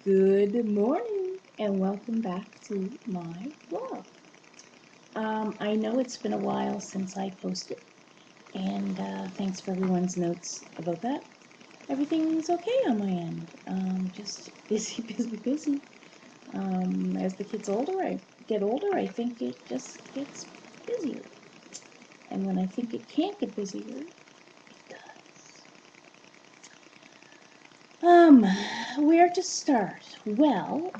Good morning and welcome back to my vlog. I know it's been a while since I posted, and thanks for everyone's notes about that. Everything's okay on my end. Just busy, busy, busy. As the kids get older, I think it just gets busier. And when I think it can't get busier, it does. Where to start? Well,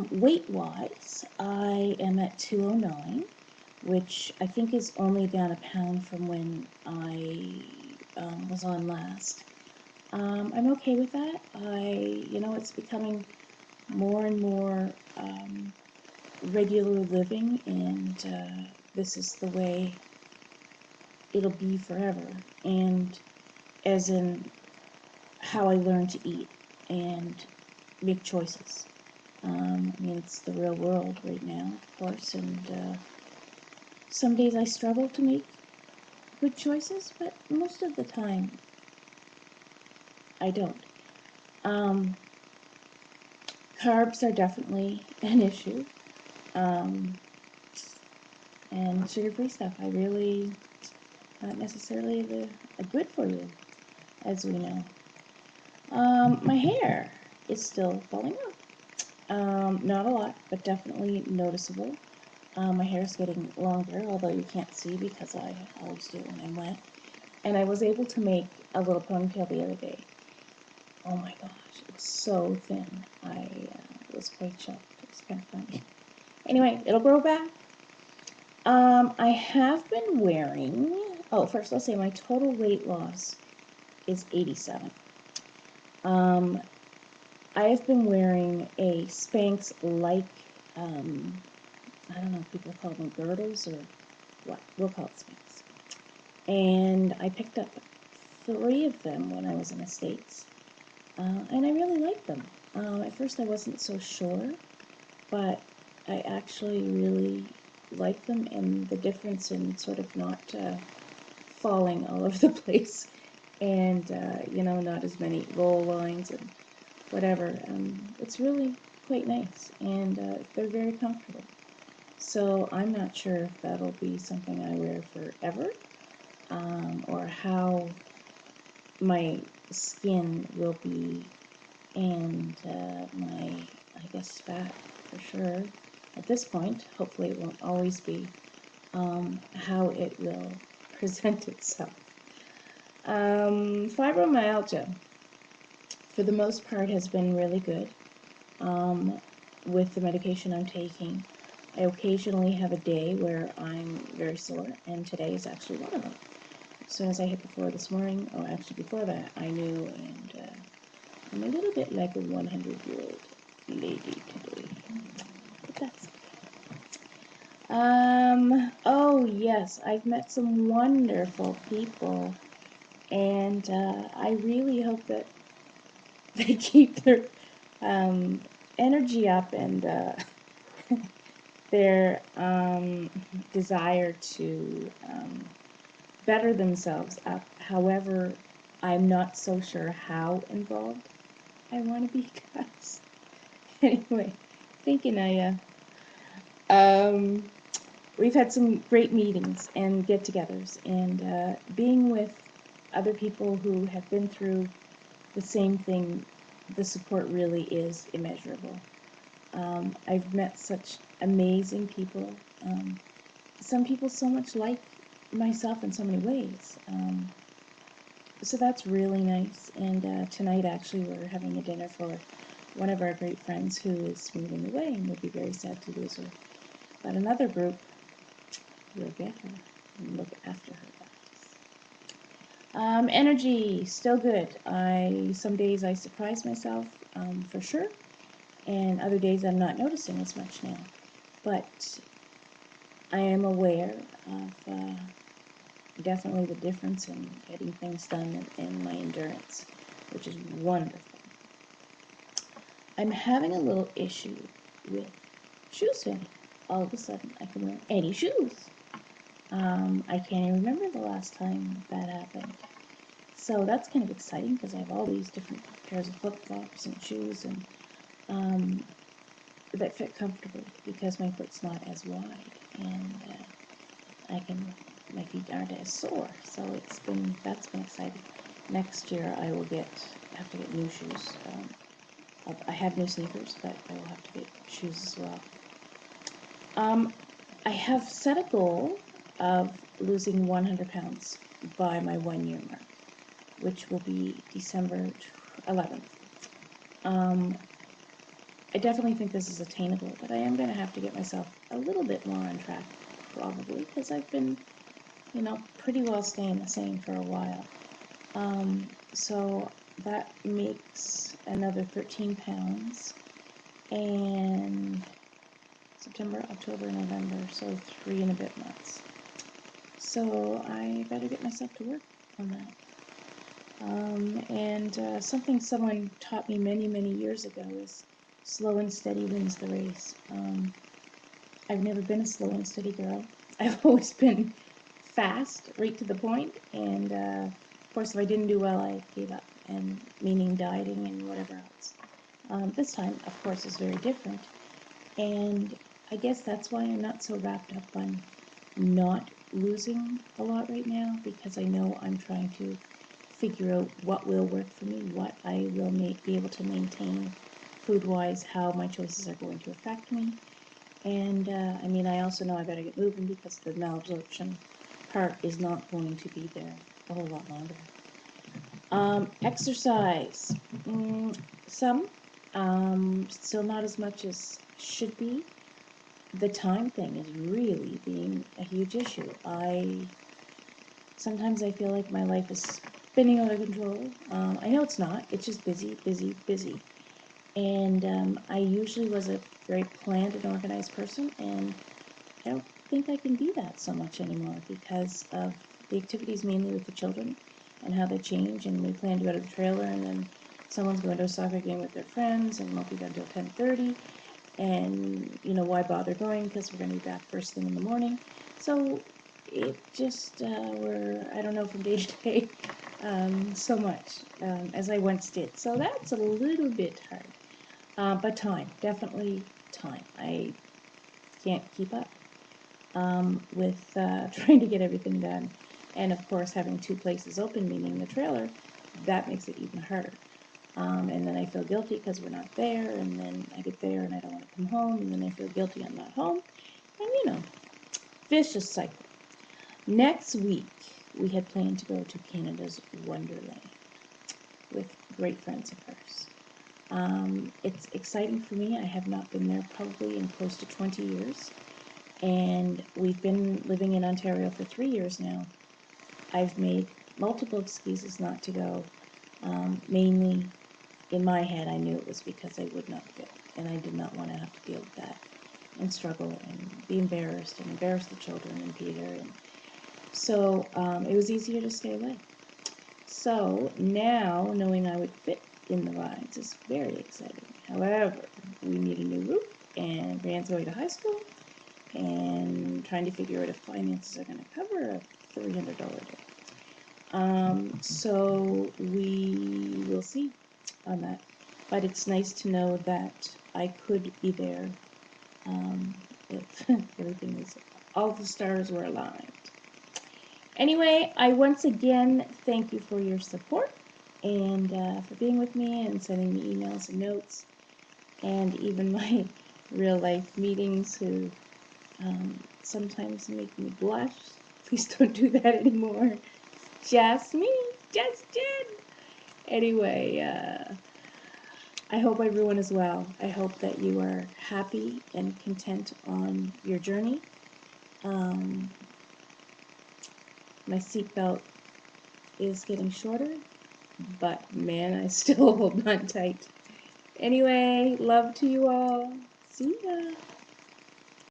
weight-wise, I am at 209, which I think is only down a pound from when I was on last. I'm okay with that. It's becoming more and more regular living, and this is the way it'll be forever. And as in how I learn to eat and make choices. It's the real world right now, of course, and some days I struggle to make good choices, but most of the time I don't. Carbs are definitely an issue, and sugar-free stuff, not necessarily good for you, as we know. My hair is still falling out. Not a lot, but definitely noticeable. My hair is getting longer, although you can't see because I always do it when I'm wet. And I was able to make a little ponytail the other day. Oh my gosh, it's so thin. I was quite shocked. It was kind of funny. Anyway, it'll grow back. I have been wearing, first I'll say my total weight loss is 87. I have been wearing a Spanx-like, I don't know if people call them girdles or what. We'll call it Spanx. And I picked up 3 of them when I was in the States. And I really liked them. At first I wasn't so sure, but I actually really liked them, and the difference in sort of not falling all over the place and, not as many roll lines and whatever. It's really quite nice, and they're very comfortable. So I'm not sure if that'll be something I wear forever, or how my skin will be, and my, I guess, fat for sure. At this point, hopefully it won't always be, how it will present itself. Fibromyalgia, for the most part, has been really good with the medication I'm taking. I occasionally have a day where I'm very sore, and today is actually one of them. As soon as I hit the floor this morning, actually before that, I knew, and I'm a little bit like a 100-year-old lady today. But that's okay. Oh yes, I've met some wonderful people, and I really hope that they keep their energy up and their desire to better themselves up. However, I'm not so sure how involved I want to be, guys. Anyway, thinking we've had some great meetings and get-togethers, and being with other people who have been through the same thing, the support really is immeasurable. I've met such amazing people, some people so much like myself in so many ways. So that's really nice, and tonight actually we're having a dinner for one of our great friends who is moving away, and we'll be very sad to lose her. But another group will get her and look after her. Energy, still good. Some days I surprise myself, for sure, and other days I'm not noticing as much now. But I am aware of definitely the difference in getting things done and my endurance, which is wonderful. I'm having a little issue with shoes fitting. All of a sudden, I can wear any shoes. I can't even remember the last time that happened. So that's kind of exciting because I have all these different pairs of flip-flops and shoes, and that fit comfortably because my foot's not as wide, and my feet aren't as sore. So that's been exciting. Next year I will have to get new shoes. I have new sneakers, but I will have to get shoes as well. I have set a goal of losing 100 pounds by my 1 year mark, which will be December 11th. I definitely think this is attainable, but I am going to have to get myself a little bit more on track, probably, because I've been, pretty well staying the same for a while. So that makes another 13 pounds, and September, October, November, so 3 and a bit months. So I better get myself to work on that. Something someone taught me many, many years ago is slow and steady wins the race. I've never been a slow and steady girl. I've always been fast, right to the point, and of course if I didn't do well, I gave up, and meaning dieting and whatever else. This time, of course, is very different, and I guess that's why I'm not so wrapped up on not losing a lot right now, because I know I'm trying to figure out what will work for me, what I will be able to maintain food-wise, how my choices are going to affect me. And I also know I better get moving because the malabsorption part is not going to be there a whole lot longer. Exercise, some, still not as much as should be. The time thing is really being a huge issue. Sometimes I feel like my life is spinning out of control. I know it's not. It's just busy, busy, busy. And I usually was a very planned and organized person, and I don't think I can be that so much anymore because of the activities, mainly with the children and how they change. And we plan to go to the trailer, and then someone's going to a soccer game with their friends and won't be done until 10:30. And why bother going, because we're going to be back first thing in the morning. So it just I don't know, from day to day so much as I once did. So that's a little bit hard. But time, definitely time. I can't keep up with trying to get everything done. And of course, having 2 places open, meaning the trailer, that makes it even harder. And then I feel guilty because we're not there, and then I get there and I don't want to come home, and then I feel guilty I'm not home. And vicious cycle. Next week, we had planned to go to Canada's Wonderland with great friends of hers. It's exciting for me. I have not been there probably in close to 20 years, and we've been living in Ontario for 3 years now. I've made multiple excuses not to go, mainly in my head I knew it was because I would not fit, and I did not want to have to deal with that and struggle and be embarrassed and embarrass the children and Peter. And so it was easier to stay away. So now, knowing I would fit in the rides is very exciting. However, we need a new roof, and Rand's going to high school, and trying to figure out if finances are going to cover a $300 day. So we will see on that. But it's nice to know that I could be there if everything is, all the stars were aligned. Anyway, I once again thank you for your support and for being with me and sending me emails and notes, and even my real life meetings who sometimes make me blush. Please don't do that anymore. Just me, just Jen. Anyway, I hope everyone is well. I hope that you are happy and content on your journey. My seatbelt is getting shorter, but man, I still hold on tight. Anyway, love to you all. See ya.